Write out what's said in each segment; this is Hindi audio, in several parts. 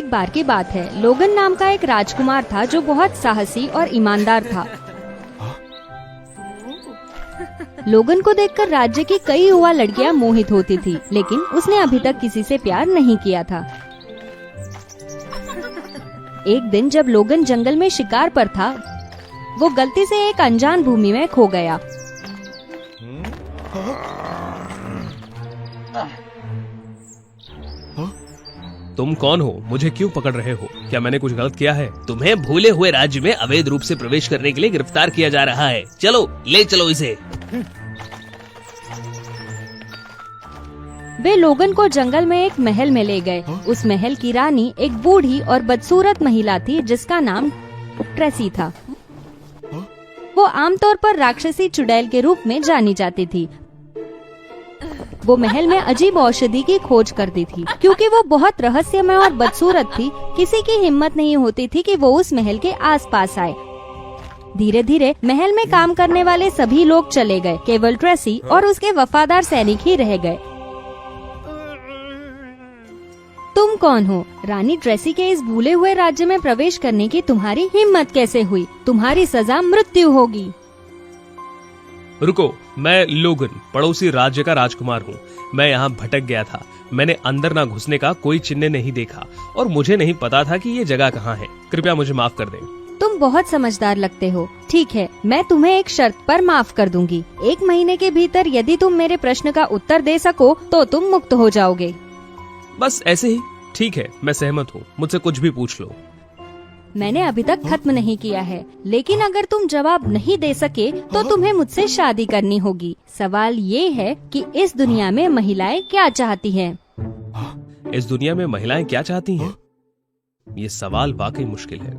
एक बार की बात है। लोगन नाम का एक राजकुमार था जो बहुत साहसी और ईमानदार था। लोगन को देखकर राज्य की कई युवा लड़कियां मोहित होती थी, लेकिन उसने अभी तक किसी से प्यार नहीं किया था। एक दिन जब लोगन जंगल में शिकार पर था, वो गलती से एक अनजान भूमि में खो गया। तुम कौन हो? मुझे क्यों पकड़ रहे हो? क्या मैंने कुछ गलत किया है? तुम्हें भूले हुए राज्य में अवैध रूप से प्रवेश करने के लिए गिरफ्तार किया जा रहा है। चलो, ले चलो इसे। वे लोगन को जंगल में एक महल में ले गए। उस महल की रानी एक बूढ़ी और बदसूरत महिला थी जिसका नाम ट्रेसी था। वो आमतौर पर राक्षसी चुड़ैल के रूप में जानी जाती थी। वो महल में अजीब औषधि की खोज करती थी। क्योंकि वो बहुत रहस्यमय और बदसूरत थी, किसी की हिम्मत नहीं होती थी कि वो उस महल के आसपास आए। धीरे धीरे महल में काम करने वाले सभी लोग चले गए, केवल ट्रेसी और उसके वफादार सैनिक ही रह गए। तुम कौन हो? रानी ट्रेसी के इस भूले हुए राज्य में प्रवेश करने की तुम्हारी हिम्मत कैसे हुई? तुम्हारी सजा मृत्यु होगी। रुको, मैं लोगन, पड़ोसी राज्य का राजकुमार हूँ। मैं यहाँ भटक गया था। मैंने अंदर ना घुसने का कोई चिन्ह नहीं देखा और मुझे नहीं पता था कि ये जगह कहाँ है। कृपया मुझे माफ कर दें। तुम बहुत समझदार लगते हो। ठीक है, मैं तुम्हें एक शर्त पर माफ कर दूंगी। 1 महीने के भीतर यदि तुम मेरे प्रश्न का उत्तर दे सको तो तुम मुक्त हो जाओगे। बस ऐसे ही? ठीक है, मैं सहमत हूँ। मुझसे कुछ भी पूछ लो। मैंने अभी तक खत्म नहीं किया है, लेकिन अगर तुम जवाब नहीं दे सके तो तुम्हें मुझसे शादी करनी होगी। सवाल ये है कि इस दुनिया में महिलाएं क्या चाहती हैं? इस दुनिया में महिलाएं क्या चाहती हैं? ये सवाल वाकई मुश्किल है।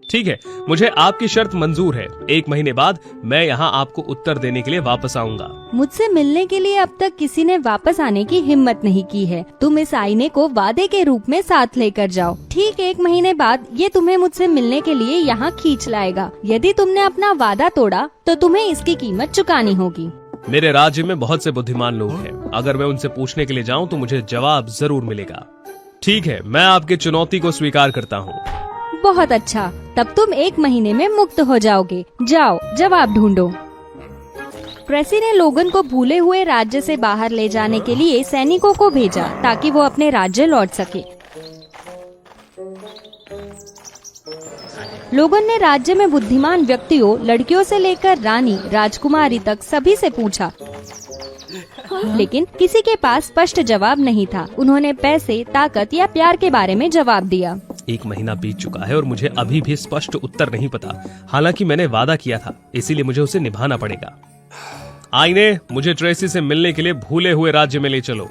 ठीक है, मुझे आपकी शर्त मंजूर है। 1 महीने बाद मैं यहाँ आपको उत्तर देने के लिए वापस आऊंगा। मुझसे मिलने के लिए अब तक किसी ने वापस आने की हिम्मत नहीं की है। तुम इस आईने को वादे के रूप में साथ लेकर जाओ। ठीक 1 महीने बाद ये तुम्हें मुझसे मिलने के लिए यहाँ खींच लाएगा। यदि तुमने अपना वादा तोड़ा तो तुम्हें इसकी कीमत चुकानी होगी। मेरे राज्य में बहुत से बुद्धिमान लोग हैं। अगर मैं उनसे पूछने के लिए जाऊँ तो मुझे जवाब जरूर मिलेगा। ठीक है, मैं आपकी चुनौती को स्वीकार करता हूँ। बहुत अच्छा, तब तुम 1 महीने में मुक्त हो जाओगे। जाओ, जवाब ढूंढो। ट्रेसी ने लोगन को भूले हुए राज्य से बाहर ले जाने के लिए सैनिकों को भेजा ताकि वो अपने राज्य लौट सके। लोगन ने राज्य में बुद्धिमान व्यक्तियों, लड़कियों से लेकर रानी, राजकुमारी तक सभी से पूछा, लेकिन किसी के पास स्पष्ट जवाब नहीं था। उन्होंने पैसे, ताकत या प्यार के बारे में जवाब दिया। 1 महीना बीत चुका है और मुझे अभी भी स्पष्ट उत्तर नहीं पता। हालांकि मैंने वादा किया था, इसीलिए मुझे उसे निभाना पड़ेगा। आईने, मुझे ट्रेसी से मिलने के लिए भूले हुए राज्य में ले चलो।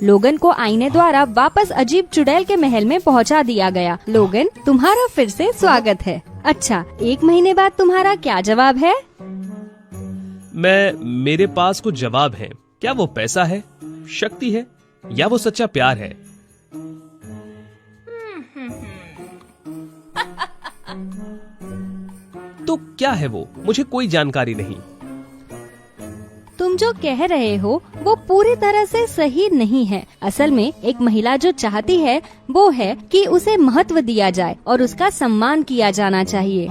लोगन को आईने द्वारा वापस अजीब चुड़ैल के महल में पहुंचा दिया गया। लोगन, तुम्हारा फिर से स्वागत है। अच्छा, 1 महीने बाद तुम्हारा क्या जवाब है? मेरे पास कुछ जवाब है। क्या वो पैसा है, शक्ति है, या वो सच्चा प्यार है? तो क्या है वो? मुझे कोई जानकारी नहीं। तुम जो कह रहे हो वो पूरी तरह से सही नहीं है। असल में एक महिला जो चाहती है वो है कि उसे महत्व दिया जाए और उसका सम्मान किया जाना चाहिए।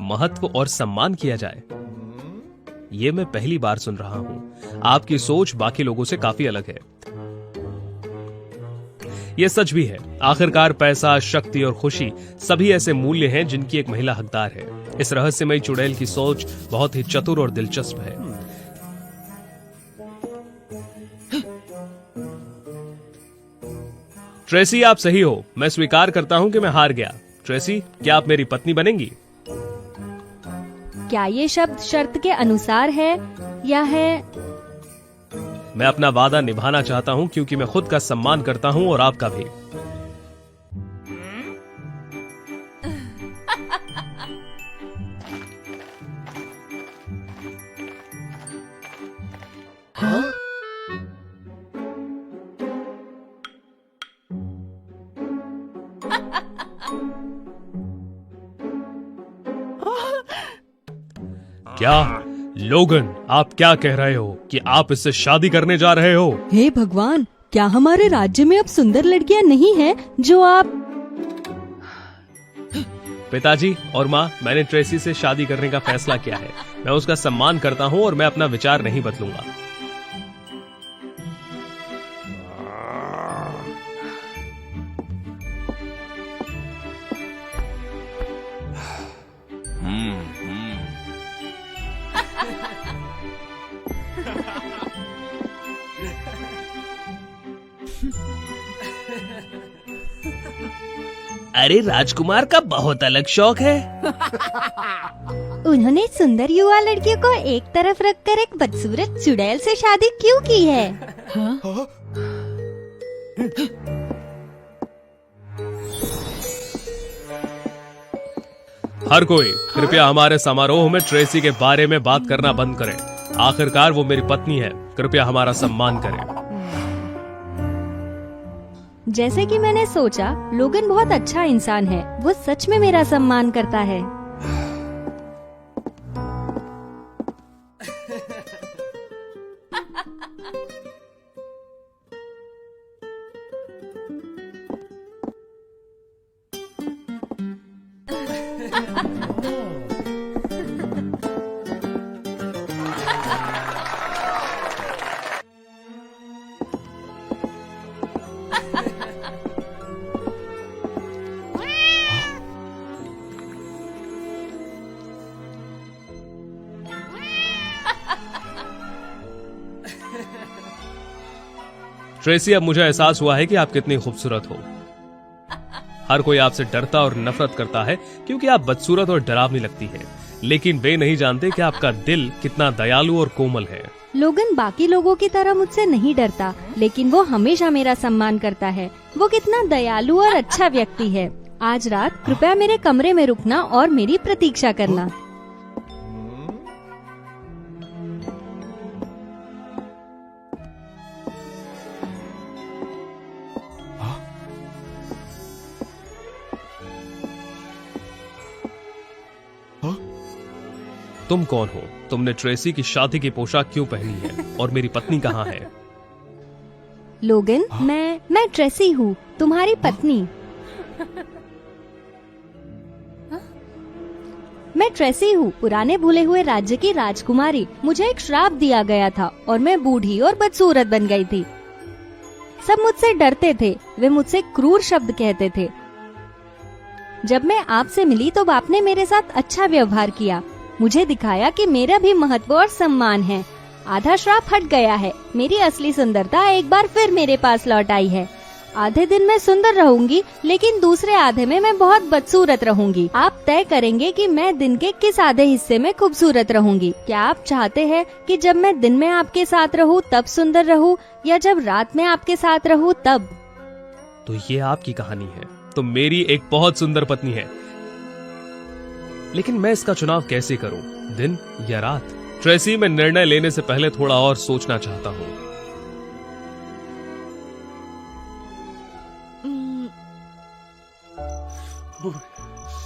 महत्व और सम्मान किया जाए? ये मैं पहली बार सुन रहा हूँ। आपकी सोच बाकी लोगों से काफी अलग है। ये सच भी है। आखिरकार पैसा, शक्ति और खुशी सभी ऐसे मूल्य हैं जिनकी एक महिला हकदार है। इस रहस्यमयी चुड़ैल की सोच बहुत ही चतुर और दिलचस्प है। ट्रेसी, आप सही हो। मैं स्वीकार करता हूं कि मैं हार गया। ट्रेसी, क्या आप मेरी पत्नी बनेंगी? क्या ये शब्द शर्त के अनुसार है या है? मैं अपना वादा निभाना चाहता हूं क्योंकि मैं खुद का सम्मान करता हूं और आपका भी। हाँ? क्या लोगन, आप क्या कह रहे हो कि आप इससे शादी करने जा रहे हो? हे भगवान, क्या हमारे राज्य में अब सुंदर लड़कियां नहीं हैं जो आप? पिताजी और माँ, मैंने ट्रेसी से शादी करने का फैसला किया है। मैं उसका सम्मान करता हूँ और मैं अपना विचार नहीं बदलूंगा। अरे राजकुमार का बहुत अलग शौक है। उन्होंने सुंदर युवा लड़कियों को एक तरफ रखकर एक बदसूरत चुड़ैल से शादी क्यों की है? हर कोई कृपया हमारे समारोह में ट्रेसी के बारे में बात करना बंद करें। आखिरकार वो मेरी पत्नी है। कृपया हमारा सम्मान करें। जैसे कि मैंने सोचा, लोगन बहुत अच्छा इंसान है। वो सच में मेरा सम्मान करता है। ट्रेसी, अब मुझे एहसास हुआ है कि आप कितनी खूबसूरत हो। हर कोई आपसे डरता और नफरत करता है क्योंकि आप बदसूरत और डरावनी लगती हैं। लेकिन वे नहीं जानते कि आपका दिल कितना दयालु और कोमल है। लोगन बाकी लोगों की तरह मुझसे नहीं डरता, लेकिन वो हमेशा मेरा सम्मान करता है। वो कितना दयालु और अच्छा व्यक्ति है। आज रात कृपया मेरे कमरे में रुकना और मेरी प्रतीक्षा करना। तुम कौन हो? तुमने ट्रेसी की शादी की पोशाक क्यों पहनी है? और मेरी पत्नी कहाँ है? लोगन, मैं ट्रेसी हूँ, तुम्हारी पत्नी। मैं ट्रेसी हूँ, पुराने भूले हुए राज्य की राजकुमारी। मुझे एक श्राप दिया गया था और मैं बूढ़ी और बदसूरत बन गई थी। सब मुझसे डरते थे। वे मुझसे क्रूर शब्द कहते थे। जब मैं आपसे मिली तो आपने मेरे साथ अच्छा व्यवहार किया। मुझे दिखाया कि मेरा भी महत्व और सम्मान है। आधा श्राप हट गया है। मेरी असली सुंदरता एक बार फिर मेरे पास लौट आई है। आधे दिन मैं सुंदर रहूंगी, लेकिन दूसरे आधे में मैं बहुत बदसूरत रहूंगी। आप तय करेंगे कि मैं दिन के किस आधे हिस्से में खूबसूरत रहूंगी। क्या आप चाहते हैं कि जब मैं दिन में आपके साथ रहूं तब सुंदर रहूं, या जब रात में आपके साथ रहूं तब? तो ये आपकी कहानी है। तो मेरी एक बहुत सुंदर पत्नी है, लेकिन मैं इसका चुनाव कैसे करूं, दिन या रात? ट्रेसी, मैं निर्णय लेने से पहले थोड़ा और सोचना चाहता हूं।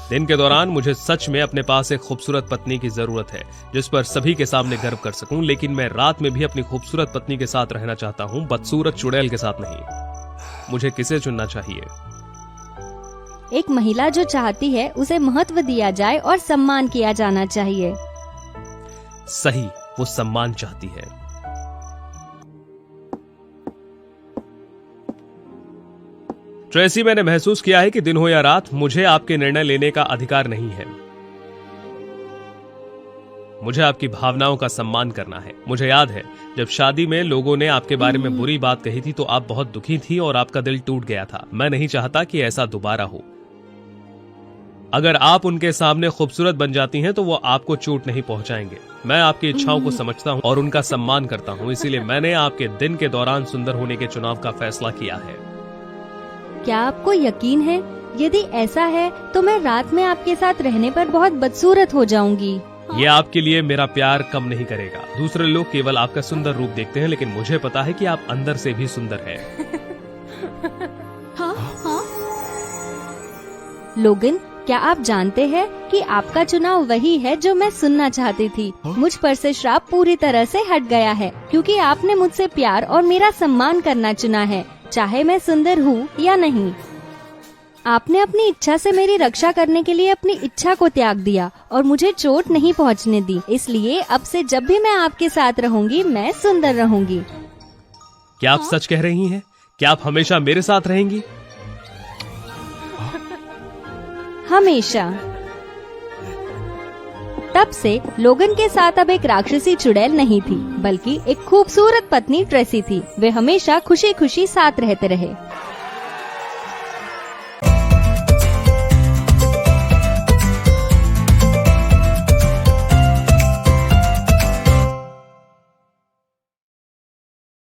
दिन के दौरान मुझे सच में अपने पास एक खूबसूरत पत्नी की जरूरत है जिस पर सभी के सामने गर्व कर सकूं, लेकिन मैं रात में भी अपनी खूबसूरत पत्नी के साथ रहना चाहता हूं, बदसूरत चुड़ैल के साथ नहीं। मुझे किसे चुनना चाहिए? एक महिला जो चाहती है उसे महत्व दिया जाए और सम्मान किया जाना चाहिए। सही, वो सम्मान चाहती है। ट्रेसी, मैंने महसूस किया है कि दिन हो या रात, मुझे आपके निर्णय लेने का अधिकार नहीं है। मुझे आपकी भावनाओं का सम्मान करना है। मुझे याद है जब शादी में लोगों ने आपके बारे में बुरी बात कही थी तो आप बहुत दुखी थी और आपका दिल टूट गया था। मैं नहीं चाहता कि ऐसा दोबारा हो। अगर आप उनके सामने खूबसूरत बन जाती हैं तो वो आपको चोट नहीं पहुंचाएंगे। मैं आपकी इच्छाओं को समझता हूं और उनका सम्मान करता हूं, इसीलिए मैंने आपके दिन के दौरान सुंदर होने के चुनाव का फैसला किया है। क्या आपको यकीन है? यदि ऐसा है तो मैं रात में आपके साथ रहने पर बहुत बदसूरत हो जाऊंगी। ये आपके लिए मेरा प्यार कम नहीं करेगा। दूसरे लोग केवल आपका सुंदर रूप देखते हैं, लेकिन मुझे पता है कि आप अंदर से भी सुंदर हैं। लोगन, क्या आप जानते हैं कि आपका चुनाव वही है जो मैं सुनना चाहती थी। मुझ पर से श्राप पूरी तरह से हट गया है, क्योंकि आपने मुझसे प्यार और मेरा सम्मान करना चुना है, चाहे मैं सुंदर हूँ या नहीं। आपने अपनी इच्छा से मेरी रक्षा करने के लिए अपनी इच्छा को त्याग दिया और मुझे चोट नहीं पहुँचने दी। इसलिए अब से जब भी मैं आपके साथ रहूंगी, मैं सुंदर रहूंगी। क्या आप सच कह रही हैं? क्या आप हमेशा मेरे साथ रहेंगी? हमेशा। तब से लोगन के साथ अब एक राक्षसी चुड़ैल नहीं थी, बल्कि एक खूबसूरत पत्नी ट्रेसी थी। वे हमेशा खुशी खुशी साथ रहते रहे।